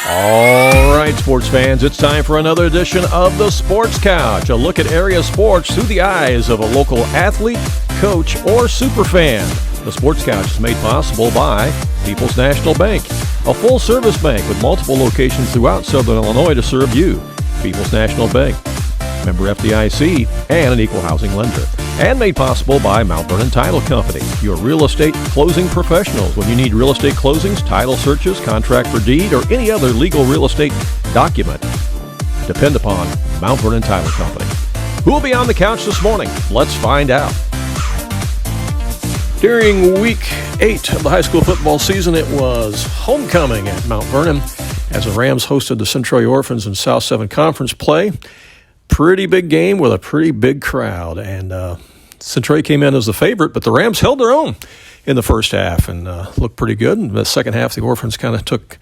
All right, sports fans, it's time for another edition of the Sports Couch, a look at area sports through the eyes of a local athlete, coach, or superfan. The Sports Couch is made possible by People's National Bank, a full-service bank with multiple locations throughout Southern Illinois to serve you. People's National Bank, member FDIC, and an equal housing lender. And made possible by Mount Vernon Title Company, your real estate closing professionals. When you need real estate closings, title searches, contract for deed, or any other legal real estate document, depend upon Mount Vernon Title Company. Who will be on the couch this morning? Let's find out. During week 8 of the high school football season, it was homecoming at Mount Vernon as the Rams hosted the Centralia Orphans in South 7 Conference play. Pretty big game with a pretty big crowd, and Centralia came in as the favorite, but the Rams held their own in the first half and looked pretty good. In the second half, the Orphans kind of took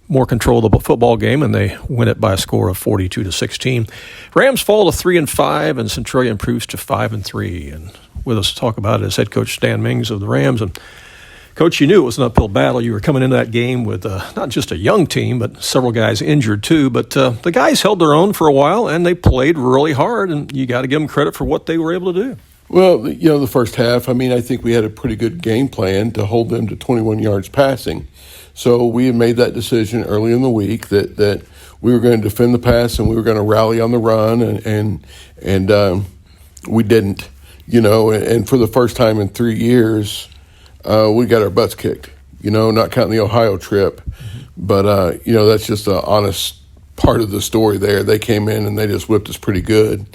more control of the football game, and they win it by a score of 42-16. Rams fall to 3-5, and Centralia improves to 5-3. And with us to talk about it is head coach Dan Mings of the Rams. And Coach, you knew it was an uphill battle. You were coming into that game with not just a young team, but several guys injured too. But the guys held their own for a while, and they played really hard, and you got to give them credit for what they were able to do. Well, the first half, I think we had a pretty good game plan to hold them to 21 yards passing. So we had made that decision early in the week that we were going to defend the pass and we were going to rally on the run, and we didn't, and for the first time in 3 years, we got our butts kicked, not counting the Ohio trip. But, that's just an honest part of the story there. They came in and they just whipped us pretty good.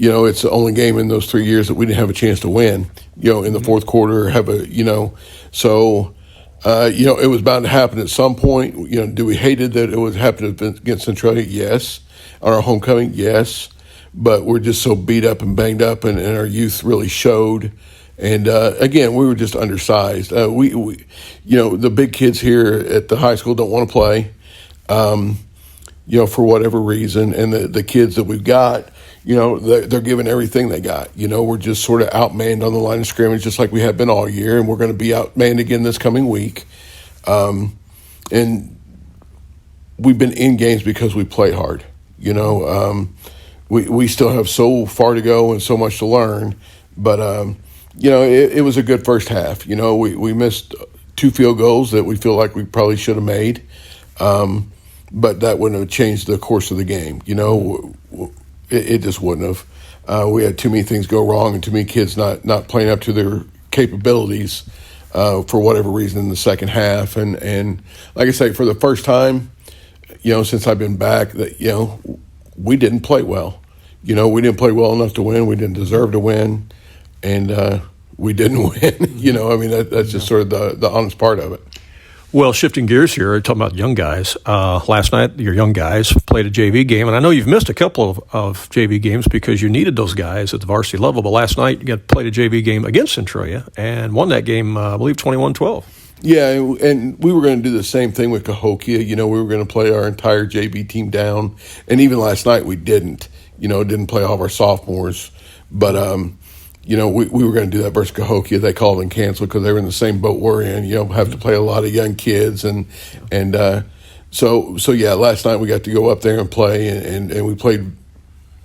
It's the only game in those 3 years that we didn't have a chance to win, in the fourth quarter, So, it was bound to happen at some point. Do we hate it that it was happening against Centralia? Yes. On our homecoming? Yes. But we're just so beat up and banged up, and our youth really showed. And, again, we were just undersized. We the big kids here at the high school don't want to play, for whatever reason. And the kids that we've got, they're giving everything they got. We're just sort of outmanned on the line of scrimmage just like we have been all year, and we're going to be outmanned again this coming week. And we've been in games because we play hard. We still have so far to go and so much to learn, but it was a good first half. We missed 2 field goals that we feel like we probably should have made, but that wouldn't have changed the course of the game. It just wouldn't have. We had too many things go wrong and too many kids not playing up to their capabilities for whatever reason in the second half. And like I say, for the first time, since I've been back, that we didn't play well. We didn't play well enough to win. We didn't deserve to win. And we didn't win. That's just sort of the honest part of it. Well, shifting gears here, talking about young guys. Last night, your young guys played a JV game, and I know you've missed a couple of JV games because you needed those guys at the varsity level. But last night, you played a JV game against Centralia and won that game, I believe, 21-12. Yeah, and we were going to do the same thing with Cahokia. We were going to play our entire JV team down, and even last night we didn't. Didn't play all of our sophomores, but we were going to do that versus Cahokia. They called and canceled because they were in the same boat we're in. Have to play a lot of young kids, and so last night we got to go up there and play, and we played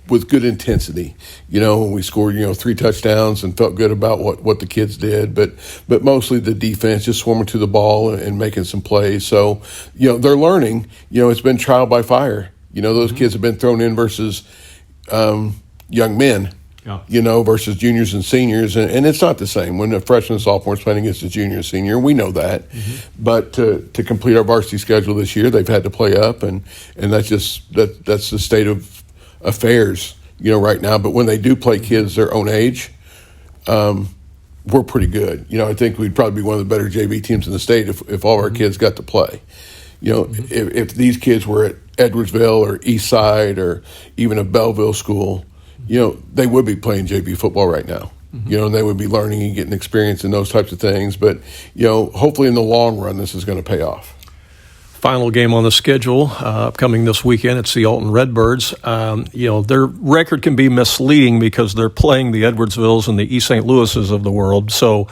with good intensity. We scored 3 touchdowns and felt good about what the kids did, but mostly the defense just swarming to the ball and making some plays. So they're learning. It's been trial by fire. Those kids have been thrown in versus young men. Yeah. Versus juniors and seniors. And it's not the same when a freshman and sophomore is playing against a junior and senior. We know that. Mm-hmm. But to complete our varsity schedule this year, they've had to play up, and that's just that's the state of affairs, right now. But when they do play kids their own age, we're pretty good. I think we'd probably be one of the better JV teams in the state if all of our kids got to play. If these kids were at Edwardsville or Eastside or even a Belleville school, they would be playing JV football right now. Mm-hmm. And they would be learning and getting experience in those types of things. But, hopefully in the long run, this is going to pay off. Final game on the schedule upcoming this weekend. It's the Alton Redbirds. Their record can be misleading because they're playing the Edwardsvilles and the East St. Louis's of the world. So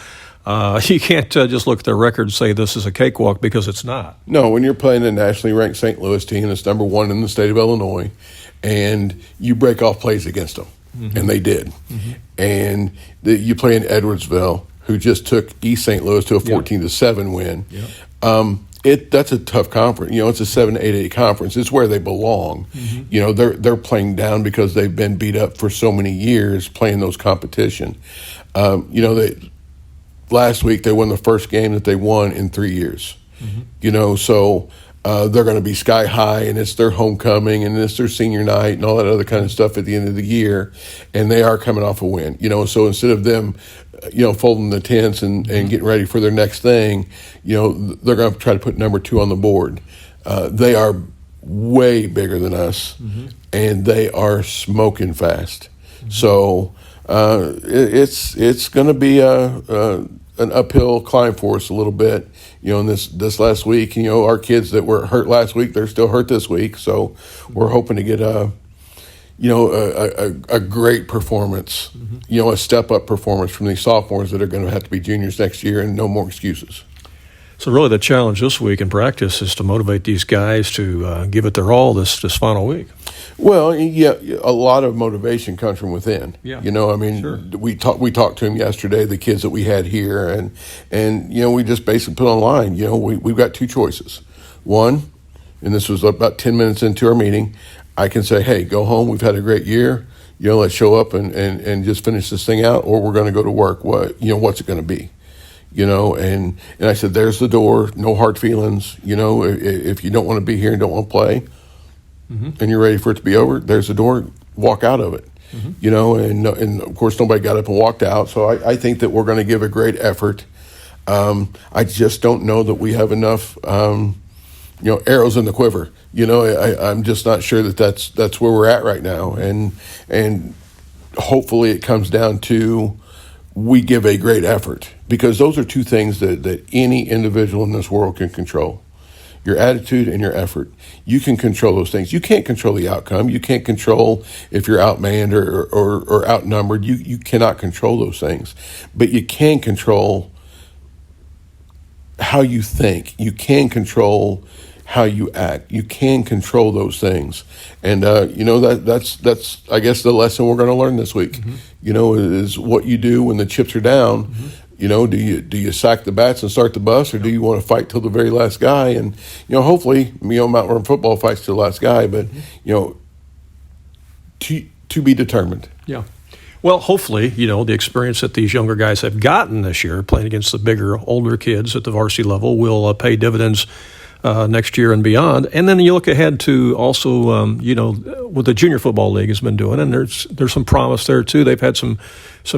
You can't just look at their record and say this is a cakewalk, because it's not. No, when you're playing a nationally ranked St. Louis team that's number one in the state of Illinois, and you break off plays against them, and they did, and you play in Edwardsville, who just took East St. Louis to a 14-7 win. That's a tough conference. It's a 7-8-8 conference. It's where they belong. They're playing down because they've been beat up for so many years playing those competition. Last week they won the first game that they won in 3 years. So they're going to be sky high, and it's their homecoming, and it's their senior night, and all that other kind of stuff at the end of the year, and they are coming off a win. So instead of them, folding the tents and getting ready for their next thing, they're going to try to put number 2 on the board. They are way bigger than us, and they are smoking fast. So it's going to be an uphill climb for us a little bit. In this last week, our kids that were hurt last week, they're still hurt this week. So we're hoping to get a great performance, a step-up performance from these sophomores that are going to have to be juniors next year, and no more excuses. So really the challenge this week in practice is to motivate these guys to give it their all this final week. Well, yeah, a lot of motivation comes from within. Yeah. Sure. we talked to them yesterday, the kids that we had here, and we just basically put online, we've got 2 choices. One, and this was about 10 minutes into our meeting, I can say, hey, go home, we've had a great year, let's show up and just finish this thing out, or we're going to go to work. What's it going to be? And I said, there's the door, no hard feelings. If you don't want to be here and don't want to play, and you're ready for it to be over, there's the door, walk out of it. And of course nobody got up and walked out. So I think that we're going to give a great effort. I just don't know that we have enough, arrows in the quiver. I'm just not sure that's where we're at right now. And hopefully it comes down to we give a great effort, because those are 2 things that any individual in this world can control. Your attitude and your effort. You can control those things. You can't control the outcome. You can't control if you're outmanned or outnumbered. You cannot control those things. But you can control how you think. You can control how you act. You can control those things. And, that's I guess, the lesson we're going to learn this week, is what you do when the chips are down. Do you sack the bats and start the bus, or do you want to fight till the very last guy? And, hopefully, Mount Vernon football fights till the last guy, but, to be determined. Yeah. Well, hopefully, the experience that these younger guys have gotten this year, playing against the bigger, older kids at the varsity level, will pay dividends next year and beyond. And then you look ahead to also, what the junior football league has been doing, and there's some promise there too. They've had some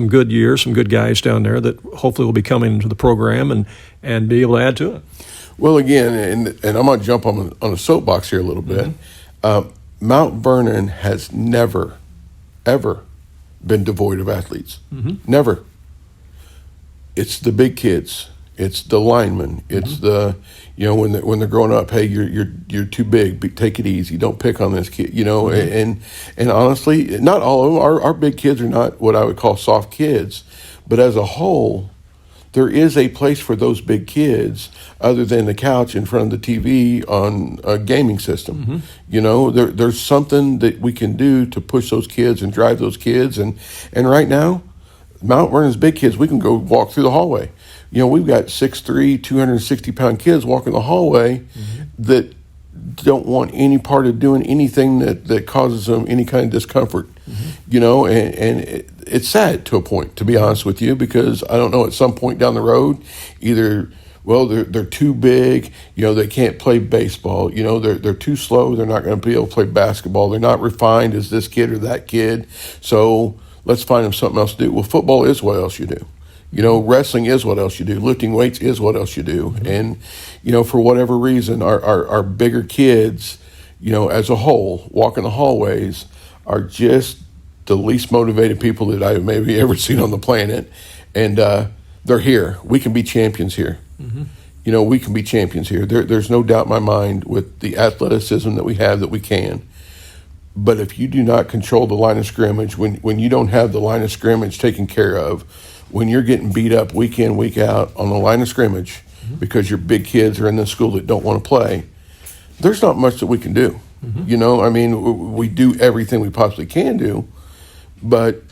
good years, some good guys down there that hopefully will be coming into the program and be able to add to it. Well, again, and I'm going to jump on a soapbox here a little bit. Mount Vernon has never, ever been devoid of athletes. Never. It's the big kids. It's the linemen. It's the, when they're growing up, hey, you're too big. Take it easy. Don't pick on this kid. And honestly, not all of them. Our big kids are not what I would call soft kids, but as a whole, there is a place for those big kids other than the couch in front of the TV on a gaming system. There's something that we can do to push those kids and drive those kids. And right now, Mount Vernon's big kids, we can go walk through the hallway. We've got 6'3", 260-pound kids walking the hallway that don't want any part of doing anything that causes them any kind of discomfort. And it's sad to a point, to be honest with you, because I don't know, at some point down the road, either, they're too big, they can't play baseball, they're too slow, they're not going to be able to play basketball, they're not refined as this kid or that kid, so let's find them something else to do. Well, football is what else you do. Wrestling is what else you do. Lifting weights is what else you do. And, for whatever reason, our bigger kids, as a whole, walking the hallways, are just the least motivated people that I've maybe ever seen on the planet. And they're here. We can be champions here. We can be champions here. There's no doubt in my mind with the athleticism that we have that we can. But if you do not control the line of scrimmage, when you don't have the line of scrimmage taken care of, when you're getting beat up week in, week out on the line of scrimmage because your big kids are in the school that don't want to play, there's not much that we can do. You know, I mean, we do everything we possibly can do, but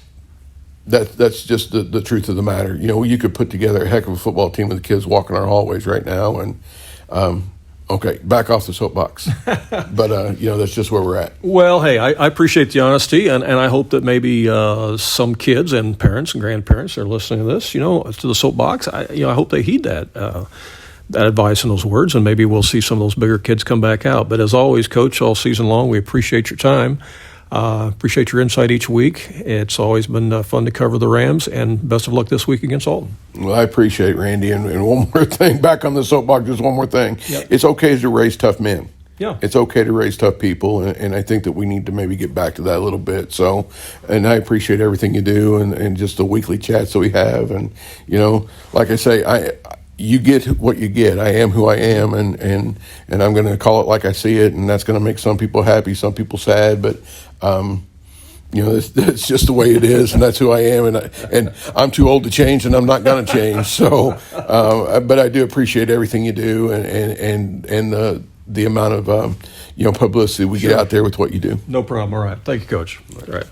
that's just the truth of the matter. You know, you could put together a heck of a football team with the kids walking our hallways right now, and okay, back off the soapbox. But, you know, that's just where we're at. Well, hey, I appreciate the honesty, and I hope that maybe some kids and parents and grandparents are listening to this, you know, to the soapbox. I hope they heed that advice and those words, and maybe we'll see some of those bigger kids come back out. But as always, Coach, all season long, we appreciate your time. Appreciate your insight each week. It's always been fun to cover the Rams, and best of luck this week against Alton. Well, I appreciate it, Randy. And one more thing, back on the soapbox, just one more thing. Yep. It's okay to raise tough men. Yeah. It's okay to raise tough people, and I think that we need to maybe get back to that a little bit. So, and I appreciate everything you do and just the weekly chats that we have. And, you know, like I say, you get what you get. I am who I am, and I'm going to call it like I see it, and that's going to make some people happy, some people sad, but you know, that's just the way it is, and that's who I am, and I'm too old to change, and I'm not going to change. So, but I do appreciate everything you do, and the amount of you know, publicity we get out there with what you do. No problem. All right. Thank you, Coach. All right.